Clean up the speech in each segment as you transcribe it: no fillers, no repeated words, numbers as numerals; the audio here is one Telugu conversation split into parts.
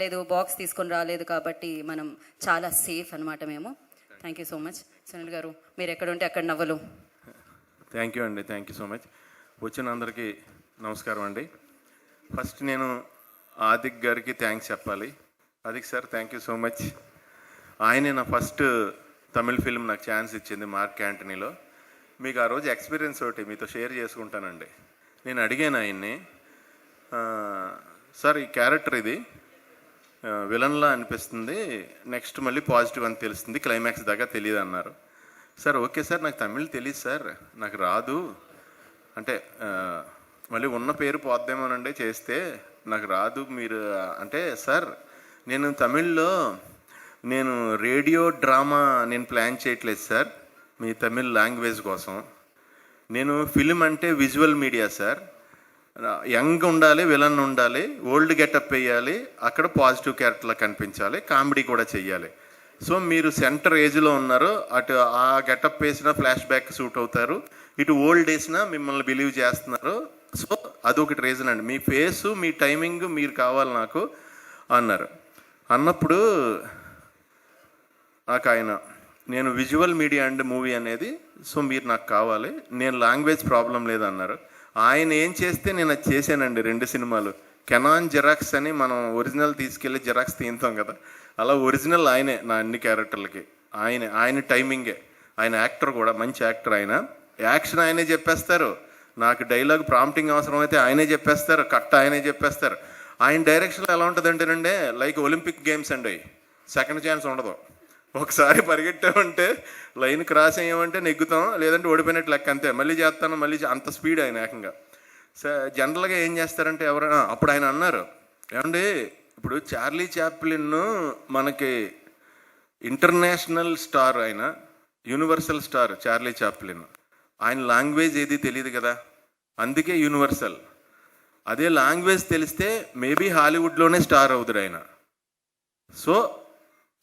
లేదు, బాక్స్ తీసుకొని రాలేదు కాబట్టి మనం చాలా సేఫ్ అనమాట మేము. Thank you so much. Sunil గారు, మీరు ఎక్కడ ఉంటే అక్కడ నవ్వలు. థ్యాంక్ యూ అండి, థ్యాంక్ యూ సో మచ్. వచ్చిన అందరికీ నమస్కారం అండి. ఫస్ట్ నేను ఆదిక్ గారికి థ్యాంక్స్ చెప్పాలి. Adhik sir, thank you so much. ఆయనే నా ఫస్ట్ తమిళ్ ఫిల్మ్ నాకు ఛాన్స్ ఇచ్చింది, మార్క్ యాంటనీలో. మీకు ఆ రోజు ఎక్స్పీరియన్స్ ఒకటి మీతో షేర్ చేసుకుంటానండి. నేను అడిగాను ఆయన్ని, సార్ ఈ క్యారెక్టర్ ఇది విలన్లా అనిపిస్తుంది, నెక్స్ట్ మళ్ళీ పాజిటివ్ అని తెలుస్తుంది, క్లైమాక్స్ దాకా తెలియదు అన్నారు. సార్ ఓకే సార్, నాకు తమిళ్ తెలియదు సార్, నాకు రాదు అంటే మళ్ళీ ఉన్న పేరు పోద్దేమోనండి చేస్తే, నాకు రాదు మీరు అంటే. సార్ నేను తమిళ్లో రేడియో డ్రామా ప్లాన్ చేయట్లేదు సార్ మీ తమిళ్ లాంగ్వేజ్ కోసం. నేను ఫిలిం అంటే విజువల్ మీడియా సార్. యంగ్ ఉండాలి, విలన్ ఉండాలి, ఓల్డ్ గెటప్ వేయాలి, అక్కడ పాజిటివ్ క్యారెక్టర్లా కనిపించాలి, కామెడీ కూడా చెయ్యాలి. సో మీరు సెంటర్ ఏజ్లో ఉన్నారు, అటు ఆ గెటప్ వేసినా ఫ్లాష్ బ్యాక్ సూట్ అవుతారు, ఇటు ఓల్డ్ వేసినా మిమ్మల్ని బిలీవ్ చేస్తున్నారు. సో అదొకటి రీజన్ అండి, మీ ఫేసు మీ టైమింగ్ మీరు కావాలి నాకు అన్నారు. అన్నప్పుడు నాకు ఆయన, నేను విజువల్ మీడియా అండ్ మూవీ అనేది, సో మీరు నాకు కావాలి, నేను లాంగ్వేజ్ ప్రాబ్లం లేదన్నారు. ఆయన ఏం చేస్తే నేను అది చేశానండి. 2 సినిమాలు కెనాన్ జెరాక్స్ అని మనం ఒరిజినల్ తీసుకెళ్ళి జెరాక్స్ తీస్తాం కదా, అలా ఒరిజినల్ ఆయనే నా అన్ని క్యారెక్టర్లకి. ఆయన టైమింగే. ఆయన యాక్టర్ కూడా మంచి యాక్టర్. ఆయన యాక్షన్ ఆయనే చెప్పేస్తారు, నాకు డైలాగ్ ప్రాంప్టింగ్ అవసరం అయితే ఆయనే చెప్పేస్తారు, కట్ ఆయనే చెప్పేస్తారు. ఆయన డైరెక్షన్లో ఎలా ఉంటుందంటేనండి, లైక్ ఒలింపిక్ గేమ్స్ అండి, సెకండ్ ఛాన్స్ ఉండదు. ఒకసారి పరిగెట్టామంటే లైన్ క్రాస్ అయ్యామంటే నెగ్గుతాం, లేదంటే ఓడిపోయినట్టు లెక్క, అంతే. మళ్ళీ చేస్తాను, మళ్ళీ అంత స్పీడ్ ఆయన ఏకంగా. జనరల్గా ఏం చేస్తారంటే ఎవరైనా, అప్పుడు ఆయన అన్నారు, ఏమండి ఇప్పుడు చార్లీ చాప్లిన్ మనకి ఇంటర్నేషనల్ స్టార్, ఆయన యూనివర్సల్ స్టార్ చార్లీ చాప్లిన్. ఆయన లాంగ్వేజ్ ఏది తెలియదు కదా, అందుకే యూనివర్సల్. అదే లాంగ్వేజ్ తెలిస్తే మేబీ హాలీవుడ్లోనే స్టార్ అవుతాడు ఆయన. So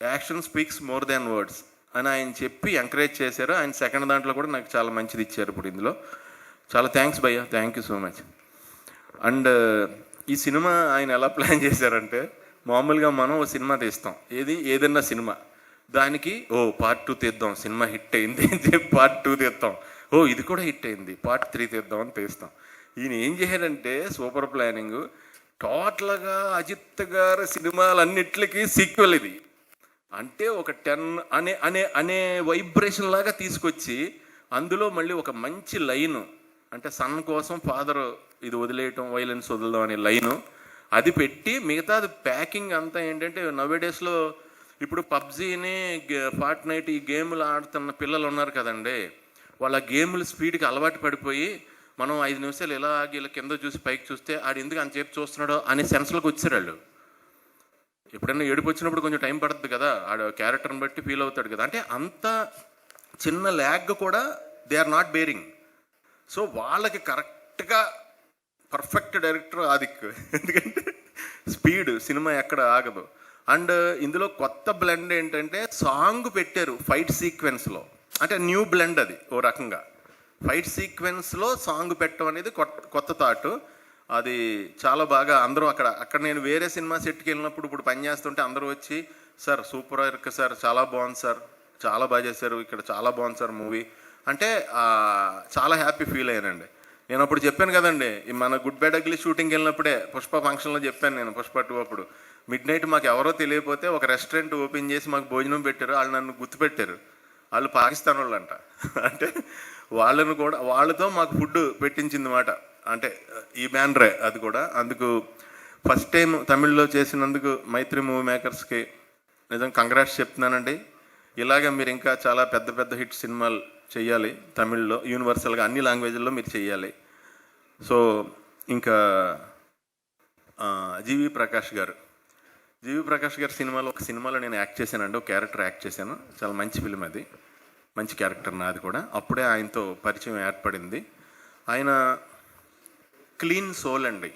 action speaks more than words అని ఆయన చెప్పి ఎంకరేజ్ చేశారు. ఆయన సెకండ్ దాంట్లో కూడా నాకు చాలా మంచిది ఇచ్చారు. ఇప్పుడు ఇందులో చాలా థ్యాంక్స్ భయ్యా, thank you so much. And ఈ సినిమా ఆయన ఎలా ప్లాన్ చేశారంటే, మామూలుగా మనం ఓ సినిమా తీస్తాం, ఏదన్నా సినిమా, దానికి పార్ట్ 2 తీద్దాం, సినిమా హిట్ అయింది అని చెప్పి పార్ట్ 2 తీస్తాం, ఇది కూడా హిట్ అయింది, పార్ట్ 3 తీద్దాం అని తీస్తాం. ఈయన ఏం చేశారంటే సూపర్ ప్లానింగ్, టోటల్గా అజిత్ గారి సినిమాలన్నిటికీ సీక్వెల్ ఇది అంటే ఒక 10 అనే వైబ్రేషన్ లాగా తీసుకొచ్చి, అందులో మళ్ళీ ఒక మంచి లైను, అంటే సన్ కోసం ఫాదర్ ఇది వదిలేయటం, వైలెన్స్ వదలడం అనే లైను అది పెట్టి, మిగతాది ప్యాకింగ్ అంతా ఏంటంటే, నవేడేస్లో ఇప్పుడు పబ్జీని ఫార్ట్నైట్ ఈ గేములు ఆడుతున్న పిల్లలు ఉన్నారు కదండి, వాళ్ళ గేముల స్పీడ్కి అలవాటు పడిపోయి, మనం 5 నిమిషాలు ఇలా కింద చూసి పైకి చూస్తే ఆడు ఎందుకు అంతసేపు చూస్తున్నాడో అనే సెన్స్లోకి వచ్చారు వాళ్ళు. ఎప్పుడైనా ఏడుపు వచ్చినప్పుడు కొంచెం టైం పడుతుంది కదా, ఆడ క్యారెక్టర్ని బట్టి ఫీల్ అవుతాడు కదా, అంటే అంత చిన్న ల్యాగ్ కూడా they are not bearing. So వాళ్ళకి కరెక్ట్గా పర్ఫెక్ట్ డైరెక్టర్ ఆదిక్, ఎందుకంటే స్పీడ్ సినిమా ఎక్కడ ఆగదు. అండ్ ఇందులో కొత్త బ్లెండ్ ఏంటంటే, సాంగ్ పెట్టారు ఫైట్ సీక్వెన్స్లో, అంటే న్యూ బ్లెండ్ అది. ఓ రకంగా ఫైట్ సీక్వెన్స్లో సాంగ్ పెట్టడం అనేది కొత్త థాట్. అది చాలా బాగా అందరూ అక్కడ నేను వేరే సినిమా సెట్కి వెళ్ళినప్పుడు ఇప్పుడు పని చేస్తుంటే అందరూ వచ్చి, సార్ సూపర్ వర్క్ సార్, చాలా బాగుంది సార్, చాలా బాగా చేశారు, ఇక్కడ చాలా బాగుంది సార్ మూవీ అంటే చాలా హ్యాపీ ఫీల్ అయ్యానండి. నేను అప్పుడు చెప్పాను కదండి, మన గుడ్ బ్యాడ్ అగ్లీ షూటింగ్కి వెళ్ళినప్పుడే పుష్ప ఫంక్షన్లో చెప్పాను నేను, పుష్ప 2 అప్పుడు మిడ్ నైట్ మాకు ఎవరో తెలియకపోతే ఒక రెస్టారెంట్ ఓపెన్ చేసి మాకు భోజనం పెట్టారు. వాళ్ళు నన్ను గుర్తుపెట్టారు, వాళ్ళు పాకిస్తాన్ వాళ్ళు అంట. అంటే వాళ్ళతో మాకు ఫుడ్ పెట్టించింది మాట, అంటే ఈ బ్యానరే అది కూడా. అందుకు ఫస్ట్ టైం తమిళ్లో చేసినందుకు మైత్రి మూవీ మేకర్స్కి నిజంగా కంగ్రాట్స్ చెప్తున్నానండి. ఇలాగే మీరు ఇంకా చాలా పెద్ద పెద్ద హిట్ సినిమాలు చెయ్యాలి తమిళ్లో, యూనివర్సల్గా అన్ని లాంగ్వేజ్ల్లో మీరు చెయ్యాలి. సో ఇంకా జీవి ప్రకాష్ గారు ఒక సినిమాలో నేను యాక్ట్ చేశానండి, ఒక క్యారెక్టర్ యాక్ట్ చేశాను. చాలా మంచి ఫిలిం అది, మంచి క్యారెక్టర్ నాది కూడా. అప్పుడే ఆయనతో పరిచయం ఏర్పడింది. ఆయన క్లీన్ సోల్ అండి,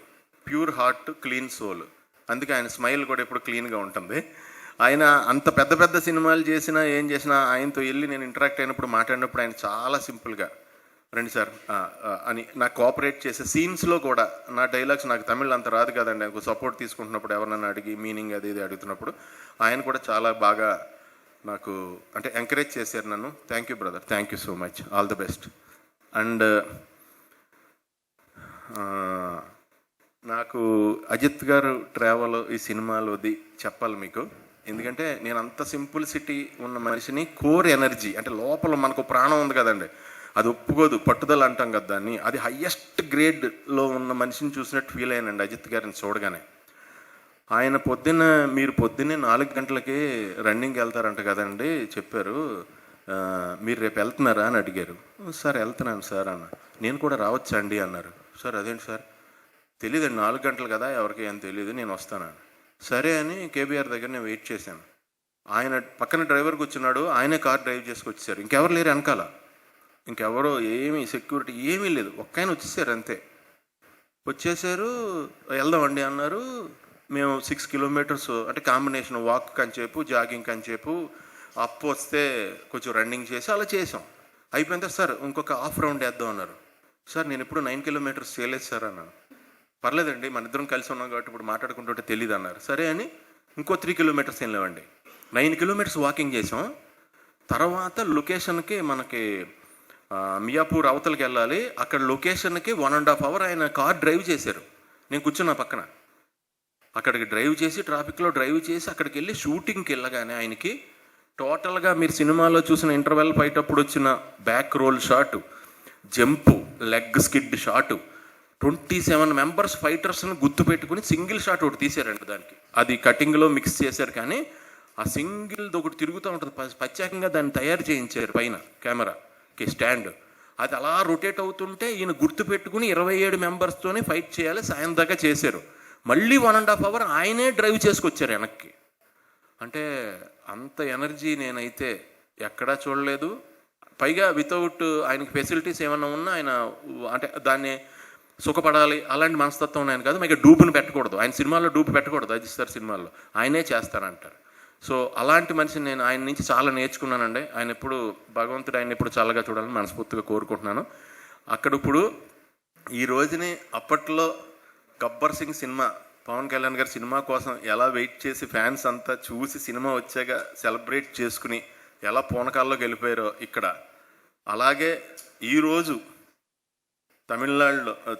ప్యూర్ హార్ట్, క్లీన్ సోల్. అందుకే ఆయన స్మైల్ కూడా ఎప్పుడు క్లీన్గా ఉంటుంది. ఆయన అంత పెద్ద పెద్ద సినిమాలు చేసినా ఏం చేసినా ఆయనతో వెళ్ళి నేను ఇంటరాక్ట్ అయినప్పుడు మాట్లాడినప్పుడు ఆయన చాలా సింపుల్గా, రండి సార్ అని నాకు కోఆపరేట్ చేసే సీన్స్లో కూడా నా డైలాగ్స్ నాకు తమిళ్ అంత రాదు కదండి, నాకు సపోర్ట్ తీసుకుంటున్నప్పుడు ఎవరన్నా అడిగి మీనింగ్ అది ఇది అడుగుతున్నప్పుడు ఆయన కూడా చాలా బాగా నాకు అంటే ఎంకరేజ్ చేశారు నన్ను. Thank you brother, thank you so much, all the best. And నాకు అజిత్ గారు ట్రావెల్ ఈ సినిమాలోది చెప్పాలి మీకు, ఎందుకంటే నేను అంత సింపుల్సిటీ ఉన్న మనిషిని, కోర్ ఎనర్జీ అంటే లోపల మనకు ప్రాణం ఉంది కదండి, అది ఒప్పుకోదు, పట్టుదల అంటాం కదా దాన్ని, అది హయ్యెస్ట్ గ్రేడ్లో ఉన్న మనిషిని చూసినట్టు ఫీల్ అయ్యానండి అజిత్ గారిని చూడగానే. ఆయన మీరు పొద్దున్నే 4 గంటలకి రన్నింగ్కి వెళ్తారంట కదండి చెప్పారు, మీరు రేపు వెళ్తున్నారా అని అడిగారు. సార్ వెళ్తున్నాను సార్ అన్న. నేను కూడా రావచ్చా అండి అన్నారు. సార్ అదేంటి సార్, తెలియదండి 4 గంటలు కదా, ఎవరికి ఏం తెలియదు, నేను వస్తానని. సరే అని కేబీఆర్ దగ్గర నేను వెయిట్ చేశాను. ఆయన పక్కన డ్రైవర్ కూర్చున్నాడు, ఆయనే కార్ డ్రైవ్ చేసుకొచ్చేసారు, ఇంకెవరు లేరు వెనకాల, ఇంకెవరో ఏమీ సెక్యూరిటీ ఏమీ లేదు, ఒక్క వచ్చేసారు అంతే. వచ్చేసారు, వెళ్దామండి అన్నారు. మేము 6 కిలోమీటర్స్ అంటే కాంబినేషన్ వాక్ కంచేపు జాగింగ్ కంచేపు అప్ వస్తే కొంచెం రన్నింగ్ చేసి అలా చేసాం. అయిపోయిందా సార్ ఇంకొక హాఫ్ రౌండ్ వేద్దాం అన్నారు. సార్ నేను ఇప్పుడు 9 కిలోమీటర్స్ చేయలేదు సార్ అన్నాను. పర్లేదండి మన ఇద్దరం కలిసి ఉన్నాం కాబట్టి ఇప్పుడు మాట్లాడుకుంటుంటే తెలియదు అన్నారు. సరే అని ఇంకో 3 కిలోమీటర్స్ ఏం లేవండి, 9 కిలోమీటర్స్ వాకింగ్ చేసాం. తర్వాత లొకేషన్కి మనకి మియాపూర్ అవతలకి వెళ్ళాలి, అక్కడ లొకేషన్కి 1.5 అవర్ ఆయన కార్ డ్రైవ్ చేశారు, నేను కూర్చున్నా పక్కన. అక్కడికి డ్రైవ్ చేసి ట్రాఫిక్లో డ్రైవ్ చేసి అక్కడికి వెళ్ళి షూటింగ్కి వెళ్ళగానే ఆయనకి టోటల్గా మీరు సినిమాలో చూసిన ఇంటర్వెల్ ఫైట్ అప్పుడు వచ్చిన back roll shot, jump, leg skid shot, 27 members ఫైటర్స్ని గుర్తుపెట్టుకుని సింగిల్ షాట్ ఒకటి తీశారండి దానికి. అది కటింగ్లో మిక్స్ చేశారు, కానీ ఆ సింగిల్ది ఒకటి తిరుగుతూ ఉంటుంది, ప్రత్యేకంగా దాన్ని తయారు చేయించారు పైన కెమెరాకి స్టాండ్. అది అలా రొటేట్ అవుతుంటే ఈయన గుర్తుపెట్టుకుని 27 మెంబర్స్తోనే ఫైట్ చేయాలి, సాయం దాకా చేశారు. మళ్ళీ 1.5 అవర్ ఆయనే డ్రైవ్ చేసుకొచ్చారు వెనక్కి. అంటే అంత ఎనర్జీ నేనైతే ఎక్కడా చూడలేదు. పైగా వితౌట్ ఆయనకి ఫెసిలిటీస్ ఏమన్నా ఉన్నా ఆయన అంటే దాన్ని సుఖపడాలి అలాంటి మనస్తత్వం ఆయన కాదు. పైగా డూపుని పెట్టకూడదు, ఆయన సినిమాల్లో డూపు పెట్టకూడదు, అజిత్ సార్ సినిమాల్లో ఆయనే చేస్తానంటారు. సో అలాంటి మనిషిని నేను ఆయన నుంచి చాలా నేర్చుకున్నానండి. ఆయన ఎప్పుడు భగవంతుడు ఆయన ఎప్పుడు చల్లగా చూడాలని మనస్ఫూర్తిగా కోరుకుంటున్నాను. అక్కడ ఇప్పుడు ఈ రోజుని అప్పట్లో గబ్బర్ సింగ్ సినిమా పవన్ కళ్యాణ్ గారి సినిమా కోసం ఎలా వెయిట్ చేసి ఫ్యాన్స్ అంతా చూసి సినిమా వచ్చాక సెలబ్రేట్ చేసుకుని ఎలా పూనకాల్లోకి వెళ్ళిపోయారో ఇక్కడ, అలాగే ఈరోజు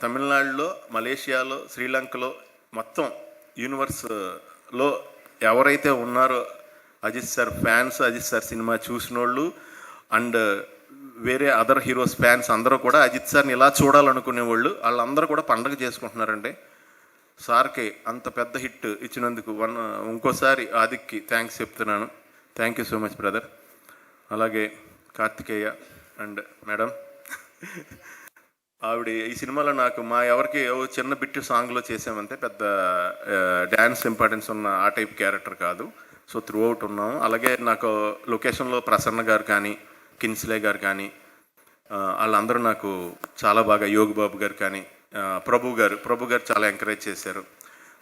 తమిళనాడులో మలేషియాలో శ్రీలంకలో మొత్తం యూనివర్స్లో ఎవరైతే ఉన్నారో Ajith sir fans, Ajith sir cinema చూసిన వాళ్ళు అండ్ వేరే అదర్ హీరోస్ ఫ్యాన్స్ అందరూ కూడా అజిత్ సార్ని ఇలా చూడాలనుకునేవాళ్ళు వాళ్ళందరూ కూడా పండగ చేసుకుంటున్నారండి. సార్కి అంత పెద్ద హిట్ ఇచ్చినందుకు ఇంకోసారి ఆదిక్కి థ్యాంక్స్ చెప్తున్నాను. Thank you so much brother. అలాగే కార్తికేయ అండ్ మేడం, ఆవిడ ఈ సినిమాలో నాకు మా ఎవరికి చిన్న బిట్టు సాంగ్లో చేసామంటే పెద్ద డ్యాన్స్ ఇంపార్టెన్స్ ఉన్న ఆ టైప్ క్యారెక్టర్ కాదు. సో త్రూ అవుట్ ఉన్నాము. అలాగే నాకు లొకేషన్లో ప్రసన్న గారు కానీ కిన్స్లే గారు కానీ వాళ్ళందరూ నాకు చాలా బాగా, యోగి బాబు గారు కానీ ప్రభు గారు చాలా ఎంకరేజ్ చేశారు.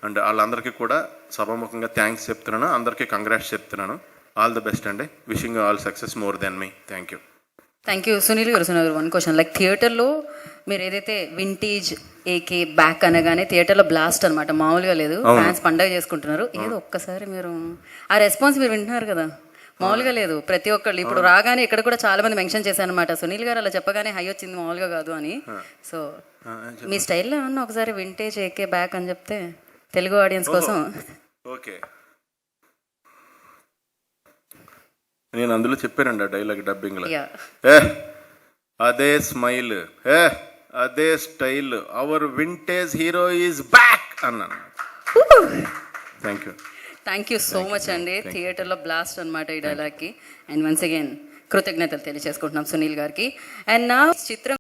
అండ్ వాళ్ళందరికీ కూడా సభాముఖంగా థ్యాంక్స్ చెప్తున్నాను, అందరికీ కంగ్రాట్స్ చెప్తున్నాను. ఆల్ ద బెస్ట్ అండి, wishing all success more than me. Thank you. Thank you. Sunil గారు 1 క్వశ్చన్, లైక్ థియేటర్లో మీరు ఏదైతే వింటేజ్ ఏకే బ్యాక్ అనగానే థియేటర్లో బ్లాస్ట్ అనమాట, మామూలుగా లేదు, ఫ్యాన్స్ పండగ చేసుకుంటున్నారు. ఏదో ఒక్కసారి మీరు ఆ రెస్పాన్స్ మీరు వింటున్నారు కదా, మామూలుగా లేదు. ప్రతి ఒక్కళ్ళు ఇప్పుడు రాగానే ఇక్కడ కూడా చాలా మంది మెన్షన్ చేశారు అనమాట, సునీల్ గారు అలా చెప్పగానే హై వచ్చింది మామూలుగా కాదు అని. సో మీ స్టైల్లో ఏమన్నా ఒకసారి వింటేజ్ ఏకే బ్యాక్ అని చెప్తే తెలుగు ఆడియన్స్ కోసం. ఓకే, నేను అందులో చెప్పానండి ఆ డైలాగ్ డబ్బింగ్లో, అదే స్మైల్, అదే style, our vintage hero is back అన్నాను. థ్యాంక్ యూ సో మచ్ అండి. థియేటర్లో బ్లాస్ట్ అనమాట ఈ డైలాగ్కి. అండ్ వన్స్ అగైన్ కృతజ్ఞతలు తెలియజేసుకుంటున్నాం సునీల్ గారికి. అండ్ నా చిత్రం